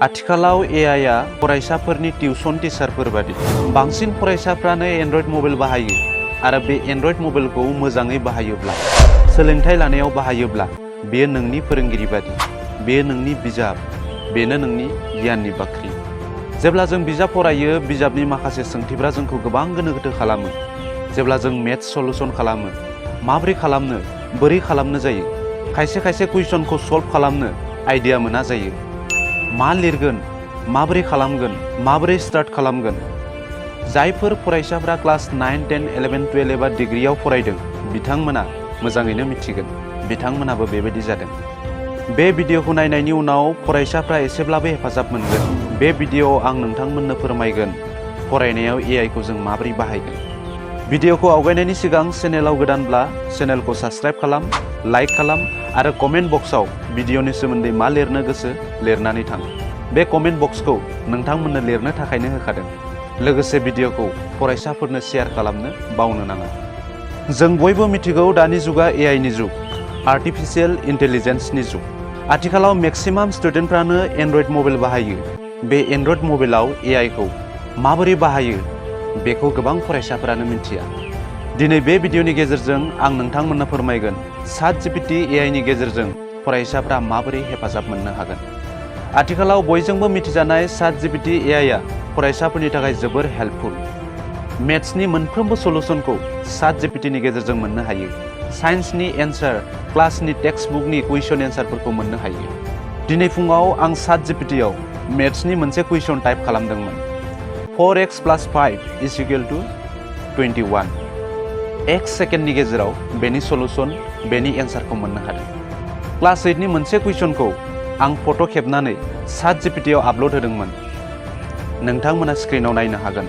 आथिखालाव AI आ फरायसाफोरनि टिउसन टिचारफोर बादि बांसिन फरायसाफ्रानो एन्ड्रइड मबाइल बाहायो आरो बे एन्ड्रइड मबाइलखौ मोजाङै बाहायोब्ला सोलोंथाइ लानायाव बाहायोब्ला बेयो नोंनि फोरोंगिरि बादि बेयो नोंनि बिजाब बेनो नोंनि गियाननि बाख्रि। जेब्ला जों बिजाब फरायो बिजाबनि माखासे सोंथिफ्रा जोंखौ गोबां गोनो गोथो खालामो। जेब्ला जों मेथ्स सलुशन खालामो माबोरै खालामनो बोरै खालामनो जायो। खायसे खायसे कुइसनखौ सल्भ खालामनो आइडिया मोना जायो। मा लिरगोन माबोरै खालामगोन माबोरै स्टार्ट खालामगोन। जायफोर फरायसाफ्रा क्लास 9, 10, 11, 12 एबा डिग्रीआव फरायदों बिथांमोना मोजाङैनो मिथिगोन बिथांमोनाबो बेबायदि जादों। बे भिडिअखौ नायनायनि उनाव फरायसाफ्रा एसेब्लाबो हेफाजाब मोनगोन। बे भिडिअआव आं नोंथांमोननो फोरमायगोन फरायनायाव AI खौ जों माबोरै बाहायगोन। भिडिअखौ आवगायनायनि सिगां चेनेलाव गोदानब्ला चेनेलखौ साबस्क्राइब खालाम, लाइक खालाम आरो कमेन्ट बक्सआव भिडिअनि सोमोन्दै मा लिरनो गोसो लिरनानै थां। बे कमेन्ट बक्सखौ नोंथांमोननो लिरनो थाखायनो होखादों। लोगोसे भिडिअखौ फरायसाफोरनो शेयार खालामनो बावनो नाङा। जों बयबो मिथिगौ दानि जुगा AI नि जुग, आर्टिफिशियेल इन्टेलिजेन्सनि जुग। आथिखालाव मेक्सिमाम स्टुडेन्टफ्रानो एन्ड्रइड मबाइल बाहायो। बे एन्ड्रइड मबाइलाव AI खौ माबोरै बाहायो बेखौ गोबां फरायसाफोरानो मिथिया। दिनै बे भिडिअनि गेजेरजों आं नोंथांमोननो फोरमायगोन Chatgpt AI नि गेजेरजों फरायसाफ्रा माबोरै हेफाजाब मोननो हागोन। आथिखालाव बयजोंबो मिथिजानाय Chatgpt AI आ फरायसाफोरनि थाखाय जोबोर हेल्पफुल। मेथ्सनि मोनफ्रोमबो सलुशनखौ Chatgpt नि गेजेरजों मोननो हायो। साइन्सनि एन्सार, क्लासनि टेक्सट बुकनि कुइसन एन्सारफोरखौ मोननो हायो। दिनै फुङाव आं Chatgpt आव मेथ्सनि मोनसे कुइसन टाइप खालामदोंमोन। 4x + 5 = 21। एक सेकेन्डनि गेजेराव बेनि सलुशन बेनि एन्सारखौ मोननो हादों। क्लास 8 नि मोनसे कुइसनखौ आं फट' खेबनानै Chatgpt आव आपल'ड होदोंमोन। नोंथांमोना स्क्रिनाव नायनो हागोन।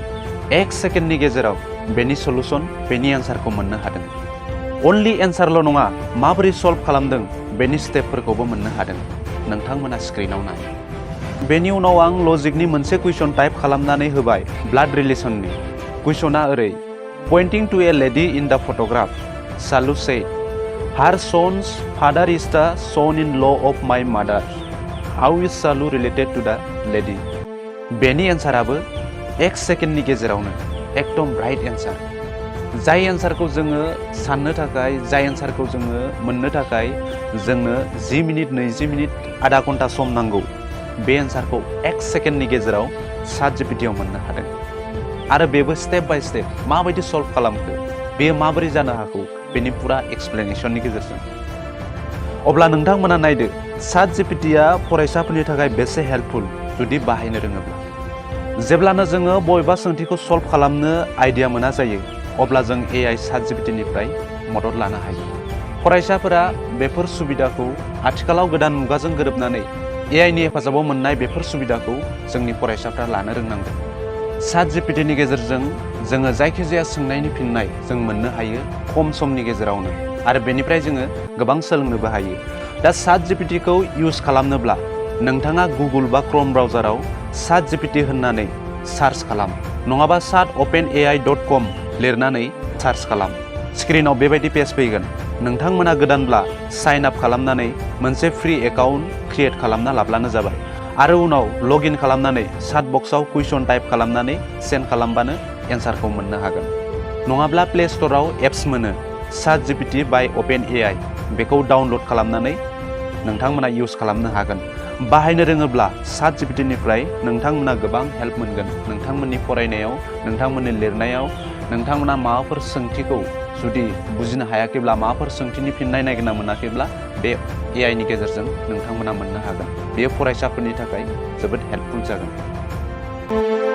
एक सेकेन्डनि गेजेराव बेनि सलुशन बेनि एन्सारखौ मोननो हादों। अनलि एन्सारल' नङा माबोरै सल्भ खालामदों बेनि स्टेपफोरखौबो मोननो हादों। नोंथांमोना स्क्रिनाव नाय। बेनि उनाव आं लजिकनि मोनसे कुइसन टाइप खालामनानै होबाय ब्लाड रिलेशननि। कुइसना ओरै पइन्टिं two A lady in the photograph सालु सेड हार सन्स फादार इज द सन इन ल अफ माइ मादार हाउ इज सालु रिलेटेड टु द लेडि। बेनि एन्साराबो एक सेकेन्डनि गेजेरावनो एकदम राइट एन्सार। जाय एन्सारखौ जोङो साननो थाखाय जाय एन्सारखौ जोङो मोननो थाखाय जोंनो 10 मिनिट 20 मिनिट आधा घन्टा सम नांगौ बे एन्सारखौ एक सेकेन्डनि गेजेराव Chatgpt आव मोननो हादों। आरो बेबो स्टेप बाय स्टेप माबायदि सल्भ खालामखो बेयो माबोरै जानो हागौ बेनि पुरा एक्सप्लेनेशननि गेजेरजों। अब्ला नोंथांमोना नायदो Chatgpt आ फरायसाफोरनि थाखाय बेसे हेल्पफुल जुदि बाहायनो रोङोब्ला। जेब्लानो जोङो बबेबा सोंथिखौ सल्भ खालामनो आइडिया मोना जायो अब्ला जों AI Chatgpt निफ्राय मदद लानो हायो। फरायसाफोरा बेफोर सुबिदाखौ आथिखालाव गोदान मुगाजों गोरोबनानै AI नि हेफाजाबाव मोननाय बेफोर सुबिदाखौ जोंनि फरायसाफ्रा लानो रोंनांगोन। Chatgpt नि गेजेरजों जोङो जायखिजाया सोंनायनि फिननाय जों मोननो हायो खम समनि गेजेरावनो आरो बेनिफ्राय जोङो गोबां सोलोंनोबो हायो। दा Chatgpt खौ इउज खालामनोब्ला नोंथाङा गुगोल बा क्रोम ब्राउजाराव Chatgpt होननानै सार्च खालाम नङाबा chatopenai.com लिरनानै सार्च खालाम। स्क्रिनाव बेबायदि पेज फैगोन। नोंथांमोना गोदानब्ला साइन आप खालामनानै मोनसे फ्रि एकाउन्ट क्रिएट खालामना लाब्लानो जाबाय आरो उनाव लगइन खालामनानै चाट बक्सआव कुइसन टाइप खालामनानै सेन्ड खालामबानो एन्सारखौ मोननो हागोन। नङाब्ला प्ले स्ट'राव एप्स मोनो Chatgpt बाय OpenAI बेखौ डाउनल'ड खालामनानै नोंथांमोना इउज खालामनो हागोन। बाहायनो रोङोब्ला Chatgpt निफ्राय नोंथांमोना गोबां हेल्प मोनगोन। नोंथांमोननि फरायनायाव नोंथांमोननि लिरनायाव नोंथांमोना माबाफोर सोंथिखौ जुदि बुजिनो हायाखैब्ला माबाफोर सोंथिनि फिननाय नागिरना मोनाखैब्ला बे AI नि गेजेरजों नोंथांमोना मोननो हागोन। बेयो फरायसाफोरनि थाखाय जोबोद हेल्पफुल जागोन।